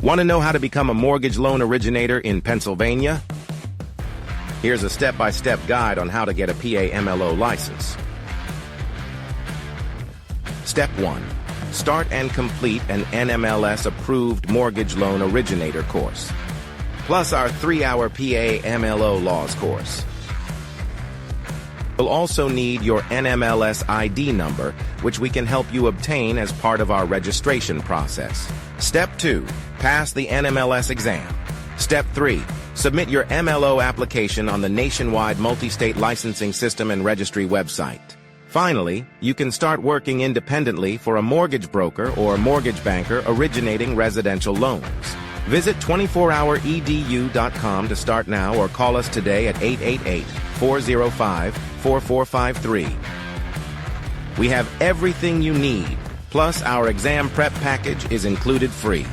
Want to know how to become a mortgage loan originator in Pennsylvania? Here's a step-by-step guide on how to get a PA MLO license. Step 1. Start and complete an NMLS-approved mortgage loan originator course, plus our 3-hour PA MLO laws course. You'll also need your NMLS ID number, which we can help you obtain as part of our registration process. Step 2. Pass the NMLS exam. Step 3. Submit your MLO application on the nationwide multi-state licensing system and registry website. Finally, you can start working independently for a mortgage broker or mortgage banker originating residential loans. Visit 24houredu.com to start now or call us today at 888-405-4453. We have everything you need, plus our exam prep package is included free.